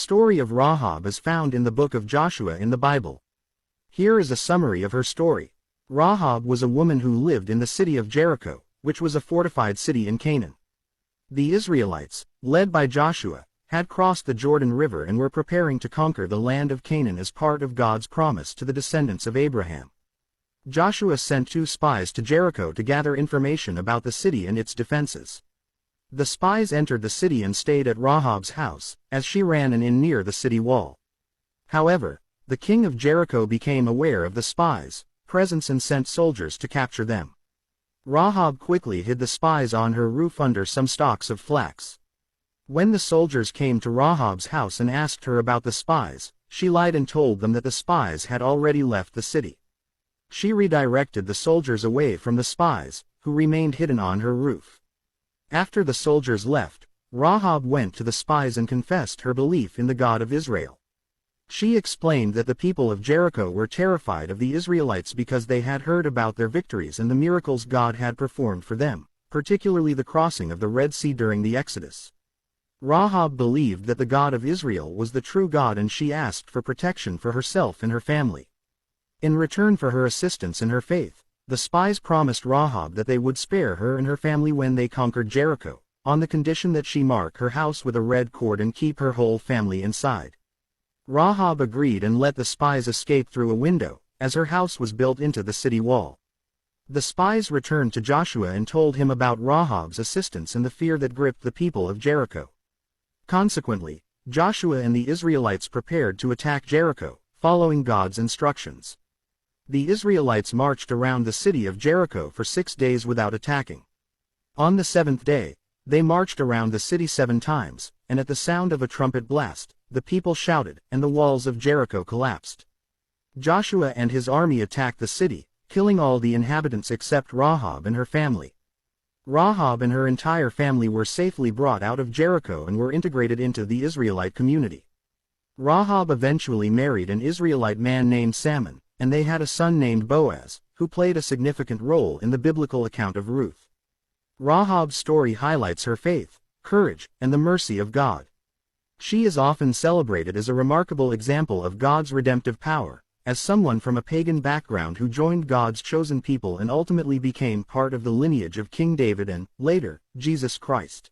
Story of Rahab is found in the book of Joshua in the Bible. Here is a summary of her story. Rahab was a woman who lived in the city of Jericho, which was a fortified city in Canaan. The Israelites, led by Joshua, had crossed the Jordan River and were preparing to conquer the land of Canaan as part of God's promise to the descendants of Abraham. Joshua sent 2 spies to Jericho to gather information about the city and its defenses. The spies entered the city and stayed at Rahab's house, as she ran an inn near the city wall. However, the king of Jericho became aware of the spies' presence and sent soldiers to capture them. Rahab quickly hid the spies on her roof under some stalks of flax. When the soldiers came to Rahab's house and asked her about the spies, she lied and told them that the spies had already left the city. She redirected the soldiers away from the spies, who remained hidden on her roof. After the soldiers left, Rahab went to the spies and confessed her belief in the God of Israel. She explained that the people of Jericho were terrified of the Israelites because they had heard about their victories and the miracles God had performed for them, particularly the crossing of the Red Sea during the Exodus. Rahab believed that the God of Israel was the true God, and she asked for protection for herself and her family. In return for her assistance in her faith, the spies promised Rahab that they would spare her and her family when they conquered Jericho, on the condition that she mark her house with a red cord and keep her whole family inside. Rahab agreed and let the spies escape through a window, as her house was built into the city wall. The spies returned to Joshua and told him about Rahab's assistance and the fear that gripped the people of Jericho. Consequently, Joshua and the Israelites prepared to attack Jericho, following God's instructions. The Israelites marched around the city of Jericho for 6 days without attacking. On the 7th day, they marched around the city 7 times, and at the sound of a trumpet blast, the people shouted, and the walls of Jericho collapsed. Joshua and his army attacked the city, killing all the inhabitants except Rahab and her family. Rahab and her entire family were safely brought out of Jericho and were integrated into the Israelite community. Rahab eventually married an Israelite man named Samon, and they had a son named Boaz, who played a significant role in the biblical account of Ruth. Rahab's story highlights her faith, courage, and the mercy of God. She is often celebrated as a remarkable example of God's redemptive power, as someone from a pagan background who joined God's chosen people and ultimately became part of the lineage of King David and, later, Jesus Christ.